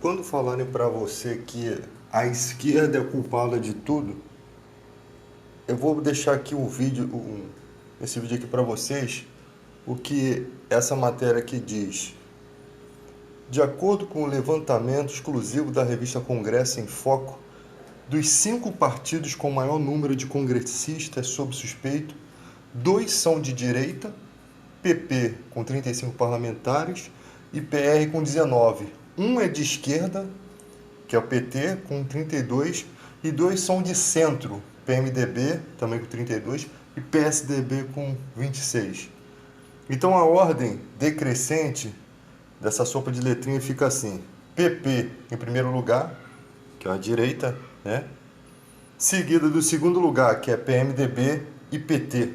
quando falarem para você que a esquerda é culpada de tudo, eu vou deixar aqui esse vídeo aqui para vocês, o que essa matéria aqui diz. De acordo com o levantamento exclusivo da revista Congresso em Foco, dos 5 partidos com maior número de congressistas sob suspeito, 2 são de direita, PP com 35 parlamentares e PR com 19. Um é de esquerda, que é o PT, com 32, e 2 são de centro, PMDB, também com 32, e PSDB com 26. Então a ordem decrescente dessa sopa de letrinha fica assim: PP em primeiro lugar, que é a direita, né? Seguida do segundo lugar, que é PMDB e PT,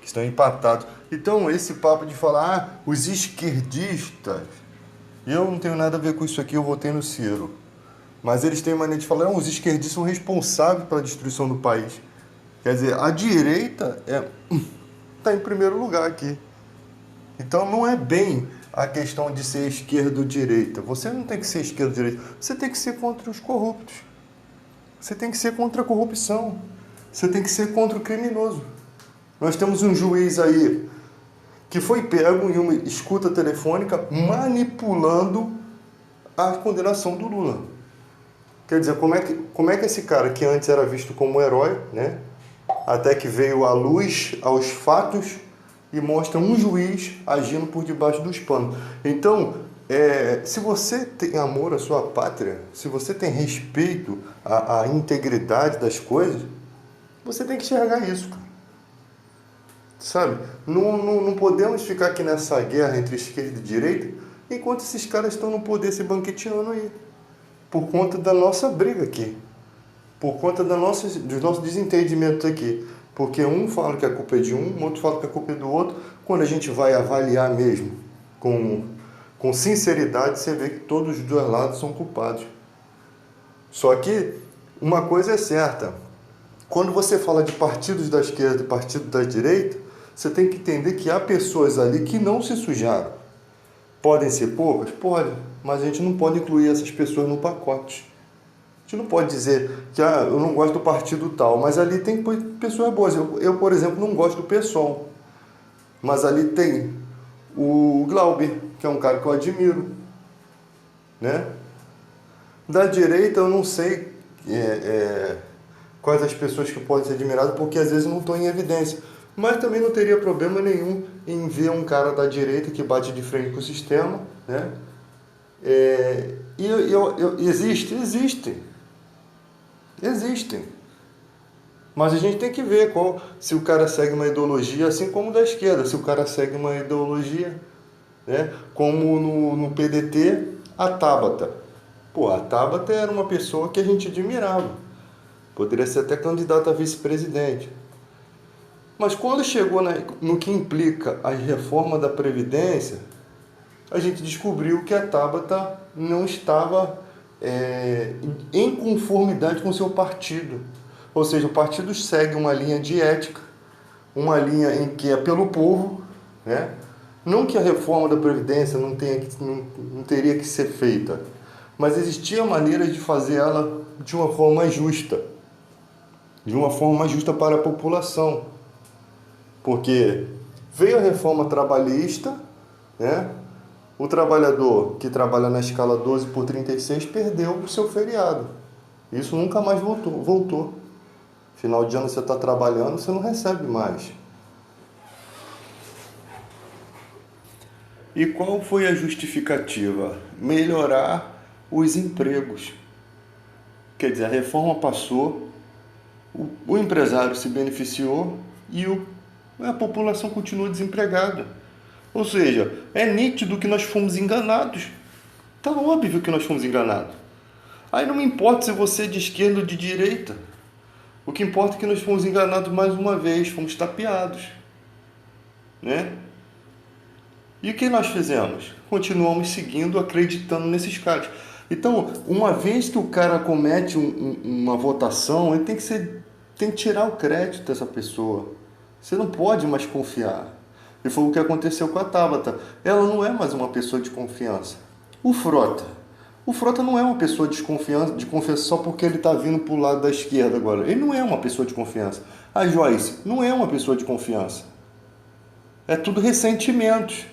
que estão empatados. Então esse papo de falar, os esquerdistas, eu não tenho nada a ver com isso aqui, eu votei no Ciro. Mas eles têm mania de falar, não, os esquerdistas são responsáveis pela destruição do país. Quer dizer, a direita está em primeiro lugar aqui. Então não é bem a questão de ser esquerda ou direita. Você não tem que ser esquerda ou direita. Você tem que ser contra os corruptos. Você tem que ser contra a corrupção. Você tem que ser contra o criminoso. Nós temos um juiz aí que foi pego em uma escuta telefônica manipulando a condenação do Lula. Quer dizer, como é que esse cara, que antes era visto como herói, né, até que veio à luz, aos fatos, e mostra um juiz agindo por debaixo dos panos. Então, se você tem amor à sua pátria, se você tem respeito à integridade das coisas, você tem que enxergar isso, cara. Sabe? Não podemos ficar aqui nessa guerra entre esquerda e direita enquanto esses caras estão no poder se banqueteando aí. Por conta da nossa briga aqui. Por conta dos nossos desentendimentos aqui. Porque um fala que a culpa é de um, outro fala que a culpa é do outro. Quando a gente vai avaliar mesmo, com sinceridade, você vê que todos os dois lados são culpados. Só que uma coisa é certa. Quando você fala de partidos da esquerda e partidos da direita, você tem que entender que há pessoas ali que não se sujaram. Podem ser poucas? Pode. Mas a gente não pode incluir essas pessoas no pacote. A gente não pode dizer que eu não gosto do partido tal, mas ali tem pessoas boas. Eu, por exemplo, não gosto do PSOL. Mas ali tem o Glauber, que é um cara que eu admiro. Né? Da direita eu não sei quais as pessoas que podem ser admiradas, porque às vezes não estão em evidência. Mas também não teria problema nenhum em ver um cara da direita que bate de frente com o sistema, né? Existem. Mas a gente tem que ver se o cara segue uma ideologia, assim como da esquerda, se o cara segue uma ideologia, né? Como no PDT, a Tabata. Pô, a Tabata era uma pessoa que a gente admirava. Poderia ser até candidata a vice-presidente. Mas quando chegou no que implica a reforma da Previdência, a gente descobriu que a Tabata não estava em conformidade com o seu partido. Ou seja, o partido segue uma linha de ética, uma linha em que é pelo povo, né? Não que a reforma da Previdência não teria que ser feita, mas existia maneiras de fazer ela de uma forma mais justa, para a população. Porque veio a reforma trabalhista, né? O trabalhador que trabalha na escala 12/36 perdeu o seu feriado. Isso nunca mais voltou. Final de ano você está trabalhando, você não recebe mais. E qual foi a justificativa? Melhorar os empregos. Quer dizer, a reforma passou, o empresário se beneficiou e a população continua desempregada. Ou seja, é nítido que nós fomos enganados. Está óbvio que nós fomos enganados. Aí não me importa se você é de esquerda ou de direita. O que importa é que nós fomos enganados mais uma vez, fomos tapeados. Né? E o que nós fizemos? Continuamos seguindo, acreditando nesses caras. Então, uma vez que o cara comete uma votação, ele tem que tirar o crédito dessa pessoa. Você não pode mais confiar. E foi o que aconteceu com a Tabata. Ela não é mais uma pessoa de confiança. O O Frota não é uma pessoa de confiança só porque ele está vindo para o lado da esquerda agora. Ele não é uma pessoa de confiança. A Joyce não é uma pessoa de confiança. É tudo ressentimentos.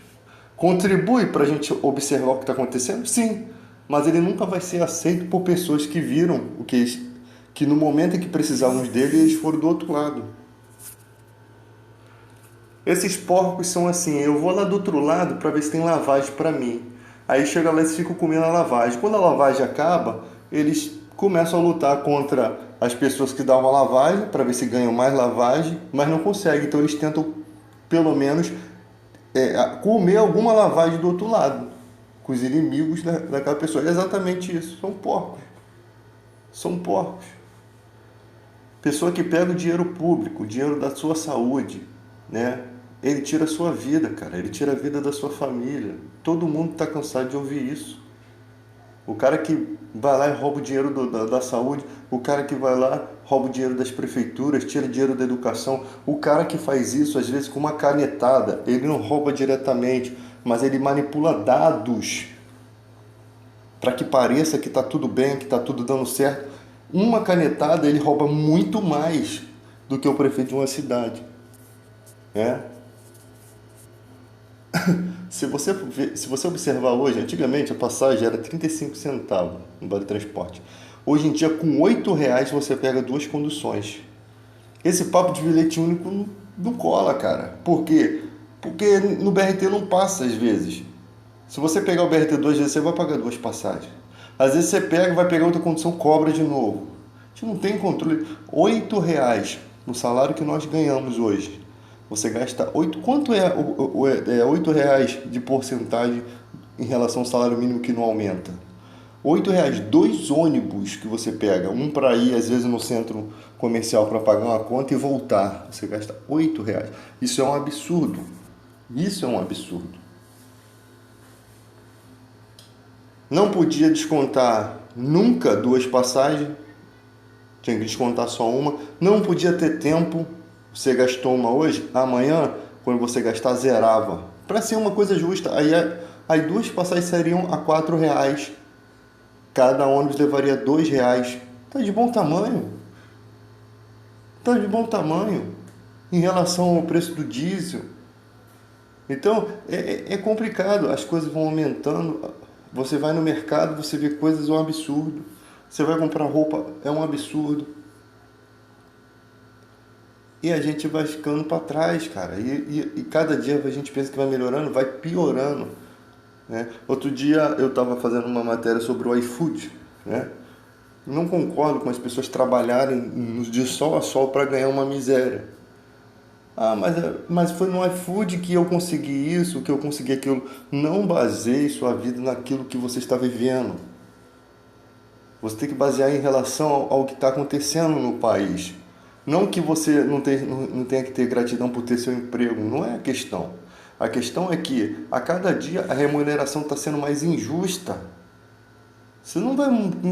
Contribui para a gente observar o que está acontecendo? Sim. Mas ele nunca vai ser aceito por pessoas que viram o que no momento em que precisávamos dele, eles foram do outro lado. Esses porcos são assim, eu vou lá do outro lado para ver se tem lavagem para mim. Aí chega lá e ficam comendo a lavagem. Quando a lavagem acaba, eles começam a lutar contra as pessoas que davam a lavagem, para ver se ganham mais lavagem, mas não conseguem. Então eles tentam, pelo menos, comer alguma lavagem do outro lado, com os inimigos daquela pessoa. É exatamente isso, são porcos. São porcos. Pessoa que pega o dinheiro público, o dinheiro da sua saúde, né? Ele tira a sua vida, cara. Ele tira a vida da sua família. Todo mundo está cansado de ouvir isso. O cara que vai lá e rouba o dinheiro da saúde, o cara que vai lá, rouba o dinheiro das prefeituras, tira dinheiro da educação, o cara que faz isso, às vezes com uma canetada, ele não rouba diretamente, mas ele manipula dados para que pareça que está tudo bem, que está tudo dando certo. Uma canetada, ele rouba muito mais do que o prefeito de uma cidade. Se você observar hoje, antigamente a passagem era 35 centavos no vale transporte. Hoje em dia, com R$8 você pega 2 conduções. Esse papo de bilhete único não cola, cara. Por quê? Porque no BRT não passa às vezes. Se você pegar o BRT 2 vezes, você vai pagar 2 passagens. Às vezes você pega, vai pegar outra condição, cobra de novo. A gente não tem controle. R$8 no salário que nós ganhamos hoje. Você gasta 8. Quanto é R$8 de porcentagem em relação ao salário mínimo que não aumenta? R$8, 2 ônibus que você pega, um para ir às vezes no centro comercial para pagar uma conta e voltar. Você gasta R$8. Isso é um absurdo. Isso é um absurdo. Não podia descontar nunca 2 passagens. Tinha que descontar só uma. Não podia ter tempo. Você gastou uma hoje, amanhã, quando você gastar, zerava. Para ser uma coisa justa, aí 2 passagens seriam a R$4. Cada ônibus levaria R$2. Tá de bom tamanho. Tá de bom tamanho em relação ao preço do diesel. Então, é complicado. As coisas vão aumentando. Você vai no mercado, você vê coisas, é um absurdo. Você vai comprar roupa, é um absurdo. E a gente vai ficando para trás, cara. E cada dia a gente pensa que vai melhorando, vai piorando. Né? Outro dia eu estava fazendo uma matéria sobre o iFood. Né? Não concordo com as pessoas trabalharem de sol a sol para ganhar uma miséria. Mas foi no iFood que eu consegui isso, que eu consegui aquilo. Não baseie sua vida naquilo que você está vivendo. Você tem que basear em relação ao que está acontecendo no país. Não que você não tenha que ter gratidão por ter seu emprego, não é a questão. A questão é que a cada dia a remuneração está sendo mais injusta. Você não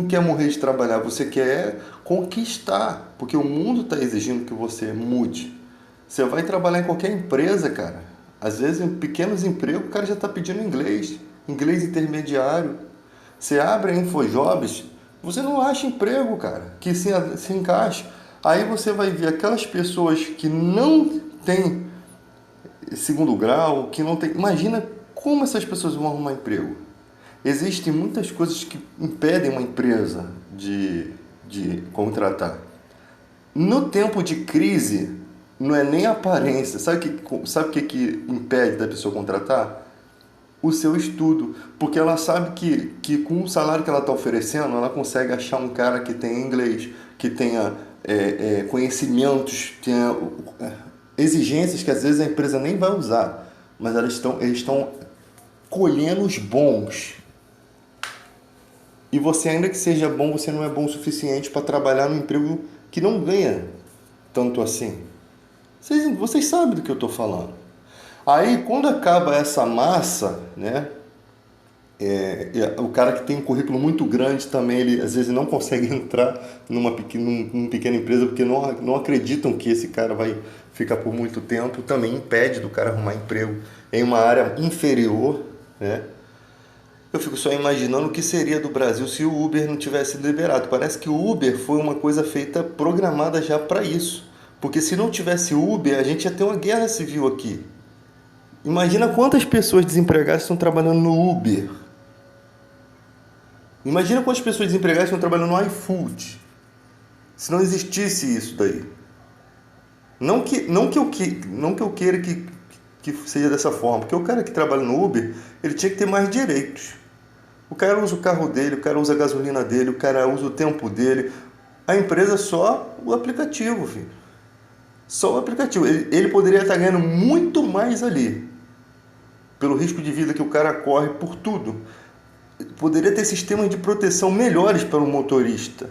quer morrer de trabalhar, você quer conquistar, porque o mundo está exigindo que você mude. Você vai trabalhar em qualquer empresa, cara. Às vezes em pequenos empregos o cara já está pedindo inglês intermediário. Você abre a InfoJobs, você não acha emprego, cara, que se encaixe. Aí você vai ver aquelas pessoas que não têm segundo grau, que não tem. Imagina como essas pessoas vão arrumar emprego. Existem muitas coisas que impedem uma empresa de contratar. No tempo de crise, não é nem a aparência. Sabe o que impede da pessoa contratar? O seu estudo. Porque ela sabe que com o salário que ela está oferecendo, ela consegue achar um cara que tenha inglês, que tenha conhecimentos, tenha exigências que às vezes a empresa nem vai usar, mas eles estão colhendo os bons. E você, ainda que seja bom, você não é bom o suficiente para trabalhar num emprego que não ganha tanto assim. Vocês sabem do que eu estou falando. Aí, quando acaba essa massa, né? O cara que tem um currículo muito grande também, ele às vezes não consegue entrar numa pequena empresa porque não acreditam que esse cara vai ficar por muito tempo, também impede do cara arrumar emprego em uma área inferior, né? Eu fico só imaginando o que seria do Brasil se o Uber não tivesse liberado. Parece que o Uber foi uma coisa feita, programada já para isso. Porque se não tivesse Uber, a gente ia ter uma guerra civil aqui. Imagina quantas pessoas desempregadas estão trabalhando no Uber. Imagina quantas pessoas desempregadas estão trabalhando no iFood. Se não existisse isso daí. Não que eu queira que seja dessa forma. Porque o cara que trabalha no Uber, ele tinha que ter mais direitos. O cara usa o carro dele, o cara usa a gasolina dele, o cara usa o tempo dele. A empresa só o aplicativo, filho. Só o aplicativo. Ele poderia estar ganhando muito mais ali. Pelo risco de vida que o cara corre por tudo. Poderia ter sistemas de proteção melhores para o motorista.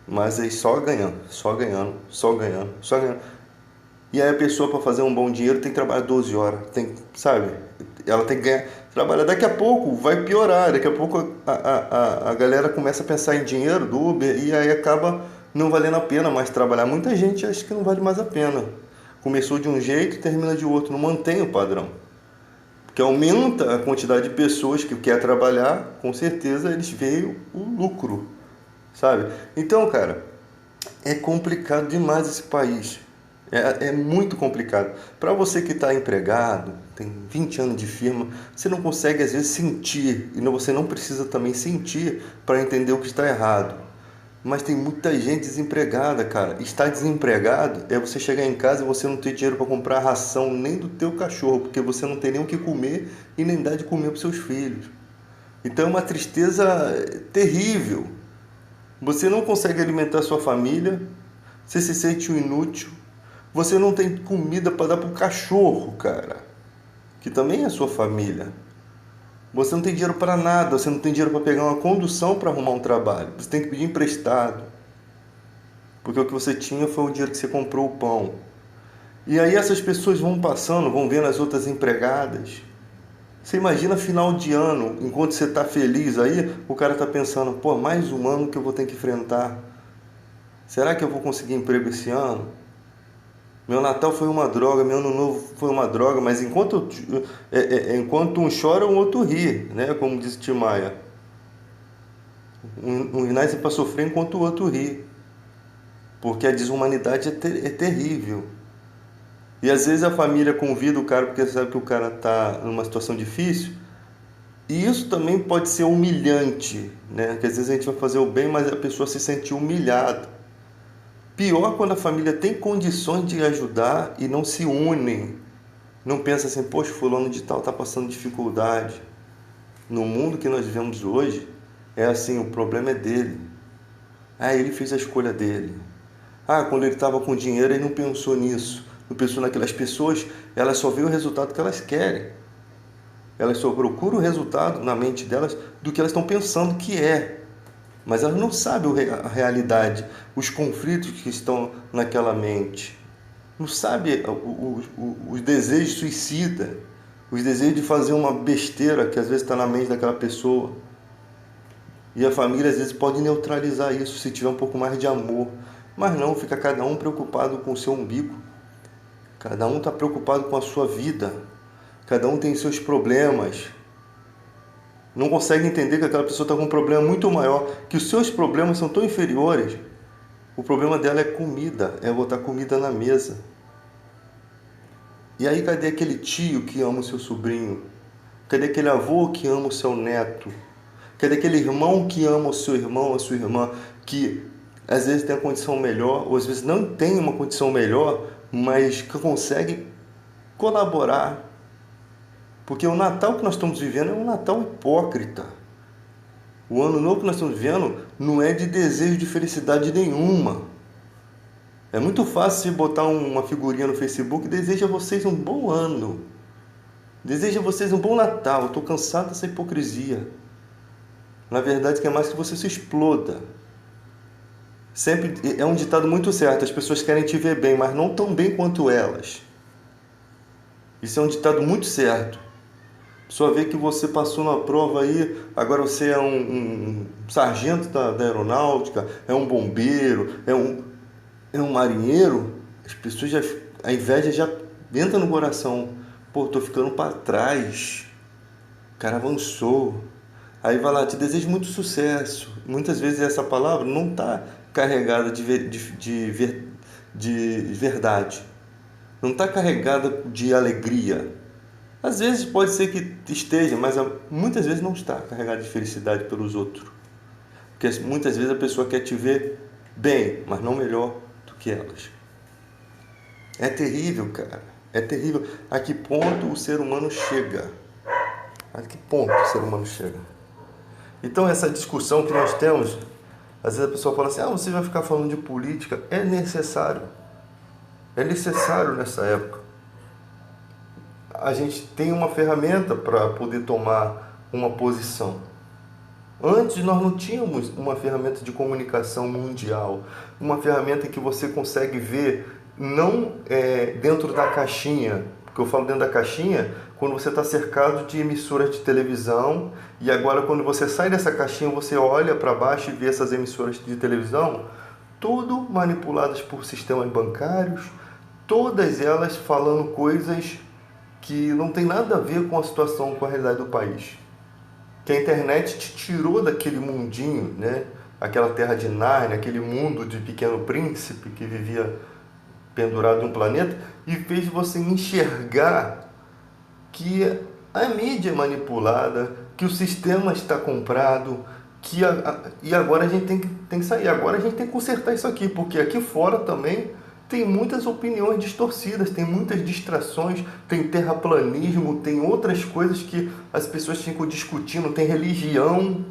Mas aí só ganhando, só ganhando, só ganhando, só ganhando. E aí a pessoa, para fazer um bom dinheiro, tem que trabalhar 12 horas. Tem, sabe? Ela tem que ganhar, trabalhar. Daqui a pouco vai piorar. Daqui a pouco a galera começa a pensar em dinheiro do Uber e aí acaba não valendo a pena mais trabalhar. Muita gente acha que não vale mais a pena. Começou de um jeito e termina de outro. Não mantém o padrão. Porque aumenta a quantidade de pessoas que quer trabalhar, com certeza eles veem o lucro, sabe? Então, cara, é complicado demais esse país. É muito complicado. Para você que está empregado, tem 20 anos de firma, você não consegue às vezes sentir, e você não precisa também sentir para entender o que está errado. Mas tem muita gente desempregada, cara. Estar desempregado é você chegar em casa e você não ter dinheiro para comprar ração nem do teu cachorro, porque você não tem nem o que comer e nem dá de comer para seus filhos. Então é uma tristeza terrível. Você não consegue alimentar sua família, você se sente um inútil, você não tem comida para dar para o cachorro, cara, que também é sua família. Você não tem dinheiro para nada, você não tem dinheiro para pegar uma condução para arrumar um trabalho. Você tem que pedir emprestado. Porque o que você tinha foi o dinheiro que você comprou o pão. E aí essas pessoas vão passando, vão vendo as outras empregadas. Você imagina final de ano, enquanto você está feliz aí, o cara está pensando, pô, mais um ano que eu vou ter que enfrentar. Será que eu vou conseguir emprego esse ano? Meu Natal foi uma droga, meu Ano Novo foi uma droga, mas enquanto um chora, o outro ri, né? Como disse Tim Maia. Um nasce para sofrer enquanto o outro ri. Porque a desumanidade é terrível. E às vezes a família convida o cara porque sabe que o cara está numa situação difícil. E isso também pode ser humilhante, né? Que às vezes a gente vai fazer o bem, mas a pessoa se sente humilhada. Pior quando a família tem condições de ajudar e não se unem. Não pensa assim, poxa, fulano de tal está passando dificuldade. No mundo que nós vivemos hoje, é assim, o problema é dele. Ah, ele fez a escolha dele. Ah, quando ele estava com dinheiro, ele não pensou nisso. Não pensou naquelas pessoas, elas só veem o resultado que elas querem. Elas só procuram o resultado na mente delas do que elas estão pensando que é. Mas elas não sabem a realidade, os conflitos que estão naquela mente. Não sabem os desejos suicidas, os desejos de fazer uma besteira que às vezes está na mente daquela pessoa. E a família às vezes pode neutralizar isso se tiver um pouco mais de amor. Mas não, fica cada um preocupado com o seu umbigo. Cada um está preocupado com a sua vida. Cada um tem seus problemas. Não consegue entender que aquela pessoa está com um problema muito maior, que os seus problemas são tão inferiores. O problema dela é comida, é botar comida na mesa. E aí cadê aquele tio que ama o seu sobrinho? Cadê aquele avô que ama o seu neto? Cadê aquele irmão que ama o seu irmão, a sua irmã, que às vezes tem a condição melhor, ou às vezes não tem uma condição melhor, mas que consegue colaborar. Porque o Natal que nós estamos vivendo é um Natal hipócrita. O Ano Novo que nós estamos vivendo não é de desejo de felicidade nenhuma. É muito fácil você botar uma figurinha no Facebook e deseja a vocês um bom ano. Deseja a vocês um bom Natal. Eu estou cansado dessa hipocrisia. Na verdade, quer mais que você se exploda. Sempre é um ditado muito certo. As pessoas querem te ver bem, mas não tão bem quanto elas. Isso é um ditado muito certo. Só vê que você passou na prova aí, agora você é um sargento da aeronáutica, é um bombeiro, é um marinheiro. As pessoas a inveja já entra no coração. Pô, tô ficando para trás. cara avançou. Aí vai lá, te desejo muito sucesso. Muitas vezes essa palavra não está carregada de verdade. Não está carregada de alegria. Às vezes pode ser que esteja, mas muitas vezes não está carregada de felicidade pelos outros. Porque muitas vezes a pessoa quer te ver bem, mas não melhor do que elas. É terrível, cara. É terrível. A que ponto o ser humano chega? A que ponto o ser humano chega? Então essa discussão que nós temos, às vezes a pessoa fala assim, você vai ficar falando de política. É necessário. É necessário nessa época. A gente tem uma ferramenta para poder tomar uma posição. Antes nós não tínhamos uma ferramenta de comunicação mundial, uma ferramenta que você consegue ver não dentro da caixinha, porque eu falo dentro da caixinha quando você está cercado de emissoras de televisão e agora quando você sai dessa caixinha você olha para baixo e vê essas emissoras de televisão, tudo manipuladas por sistemas bancários, todas elas falando coisas que não tem nada a ver com a situação, com a realidade do país. Que a internet te tirou daquele mundinho, né? Aquela terra de Nárnia, aquele mundo de Pequeno Príncipe que vivia pendurado em um planeta e fez você enxergar que a mídia é manipulada, que o sistema está comprado, e agora a gente tem que sair, agora a gente tem que consertar isso aqui, porque aqui fora também tem muitas opiniões distorcidas, tem muitas distrações, tem terraplanismo, tem outras coisas que as pessoas ficam discutindo, tem religião.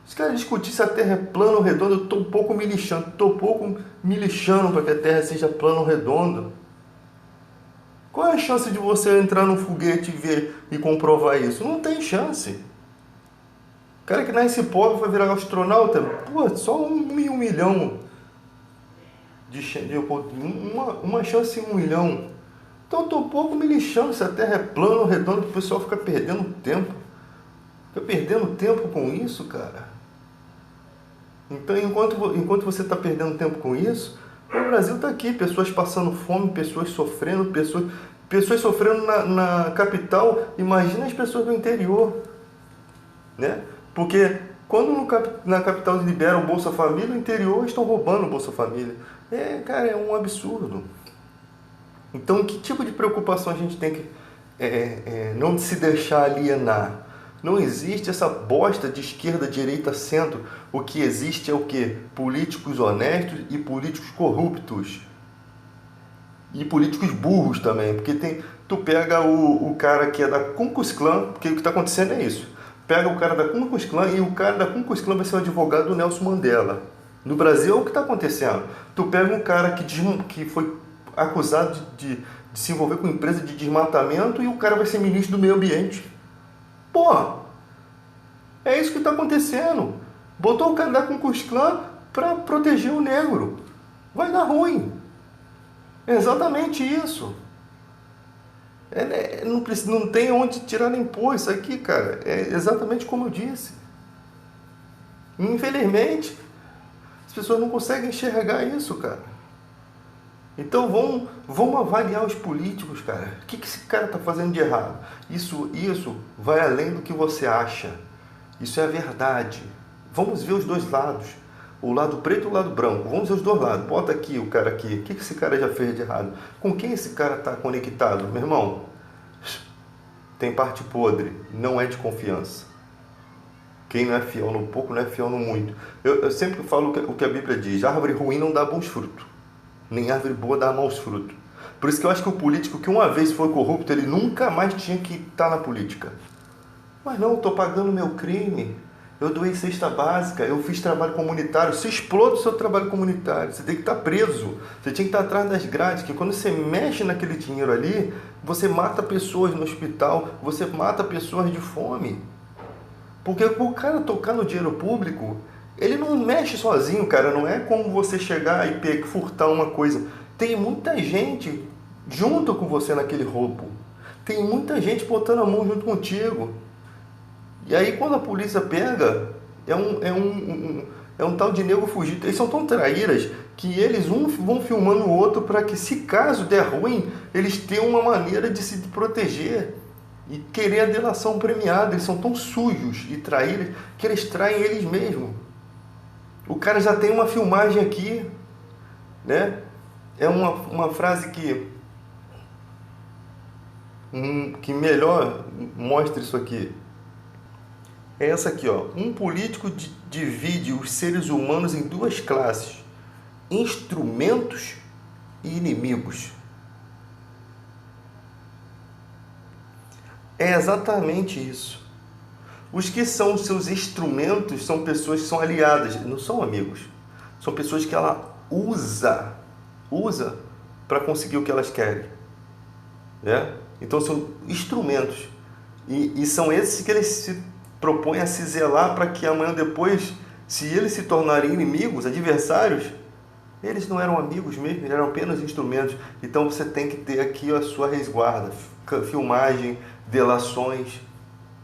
Os caras discutir se a Terra é plana ou redonda, eu estou um pouco me lixando para que a Terra seja plana ou redonda. Qual é a chance de você entrar num foguete e ver e comprovar isso? Não tem chance. O cara que nasce pobre vai virar astronauta, só 1 em 1 milhão. Uma chance em 1 milhão. Então eu estou um pouco me lixando se a Terra é plana ou redonda, que o pessoal fica perdendo tempo. Fica perdendo tempo com isso, cara. Então enquanto você está perdendo tempo com isso, o Brasil está aqui, pessoas passando fome, pessoas sofrendo, pessoas sofrendo na capital, imagina as pessoas do interior. Né? Porque quando na capital liberam o Bolsa Família, no interior estão roubando o Bolsa Família. Cara, é um absurdo. Então, que tipo de preocupação a gente tem que não se deixar alienar? Não existe essa bosta de esquerda, direita, centro. O que existe é o quê? Políticos honestos e políticos corruptos. E políticos burros também. Porque tu pega o cara que é da Ku Klux Klan, porque o que está acontecendo é isso. Pega o cara da Ku Klux Klan e o cara da Ku Klux Klan vai ser o advogado do Nelson Mandela. No Brasil é o que está acontecendo. Tu pega um cara que foi acusado de se envolver com empresa de desmatamento e o cara vai ser ministro do meio ambiente. É isso que está acontecendo. Botou o cara da Ku Klux Klan para proteger o negro. Vai dar ruim. É exatamente isso. Não tem onde tirar nem pôr isso aqui, cara. É exatamente como eu disse. Infelizmente, as pessoas não conseguem enxergar isso, cara. Então vamos avaliar os políticos, cara. O que esse cara está fazendo de errado? Isso vai além do que você acha. Isso é a verdade. Vamos ver os dois lados. O lado preto e o lado branco. Vamos ver os dois lados. Bota aqui o cara aqui. O que esse cara já fez de errado? Com quem esse cara está conectado? Meu irmão, tem parte podre. Não é de confiança. Quem não é fiel no pouco, não é fiel no muito. Eu sempre falo o que a Bíblia diz. Árvore ruim não dá bons frutos. Nem árvore boa dá maus frutos. Por isso que eu acho que o político que uma vez foi corrupto, ele nunca mais tinha que estar na política. Mas não, estou pagando meu crime. Eu doei cesta básica, eu fiz trabalho comunitário. Você explode o seu trabalho comunitário. Você tem que estar preso. Você tinha que estar atrás das grades. Que quando você mexe naquele dinheiro ali, você mata pessoas no hospital. Você mata pessoas de fome. Porque o cara tocar no dinheiro público, ele não mexe sozinho, cara. Não é como você chegar e furtar uma coisa. Tem muita gente junto com você naquele roubo. Tem muita gente botando a mão junto contigo. E aí quando a polícia pega, é um tal de nego fugido. Eles são tão traíras que eles vão filmando o outro para que, se caso der ruim, eles tenham uma maneira de se proteger. e querer a delação premiada. Eles são tão sujos e traíram que eles traem eles mesmos. O cara já tem uma filmagem aqui, né? É uma frase que melhor mostra isso aqui. É essa aqui, ó. Um político divide os seres humanos em duas classes: instrumentos e inimigos. É exatamente isso. Os que são seus instrumentos são pessoas que são aliadas, não são amigos. São pessoas que ela usa para conseguir o que elas querem, né? Então são instrumentos. E são esses que eles se propõem a se zelar para que amanhã depois, se eles se tornarem inimigos, adversários, eles não eram amigos mesmo, eles eram apenas instrumentos. Então você tem que ter aqui a sua resguarda, filmagem, delações.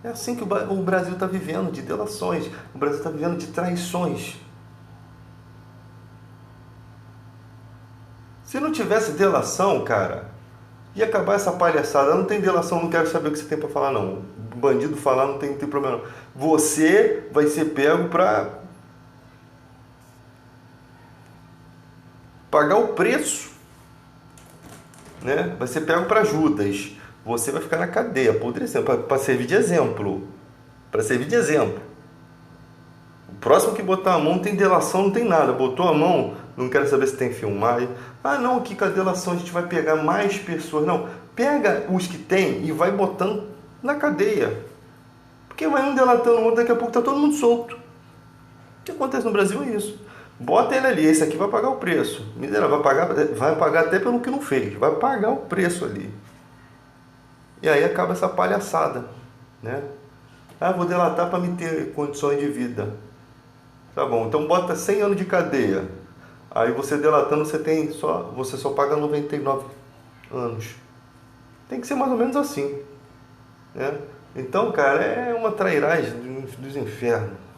É assim que o Brasil está vivendo, de delações. O Brasil está vivendo de traições. Se não tivesse delação, cara, ia acabar essa palhaçada. Não tem delação, não quero saber o que você tem para falar, não. O bandido falar não tem problema, não. Você vai ser pego para pagar o preço, né? Vai ser pego para Judas. Você vai ficar na cadeia, apodrecendo, para servir de exemplo. Para servir de exemplo. O próximo que botar a mão não tem delação, não tem nada. Botou a mão, não quero saber se tem filmagem. Ah, não, aqui com a delação a gente vai pegar mais pessoas. Não, pega os que tem e vai botando na cadeia. Porque vai um delatando o outro, daqui a pouco tá todo mundo solto. O que acontece no Brasil é isso. Bota ele ali, esse aqui vai pagar o preço. Miserável, vai pagar até pelo que não fez. Vai pagar o preço ali. E aí acaba essa palhaçada, né? Ah, vou delatar para me ter condições de vida. Tá bom, então bota 100 anos de cadeia. Aí você delatando, você só paga 99 anos. Tem que ser mais ou menos assim, né? Então, cara, é uma trairagem dos infernos.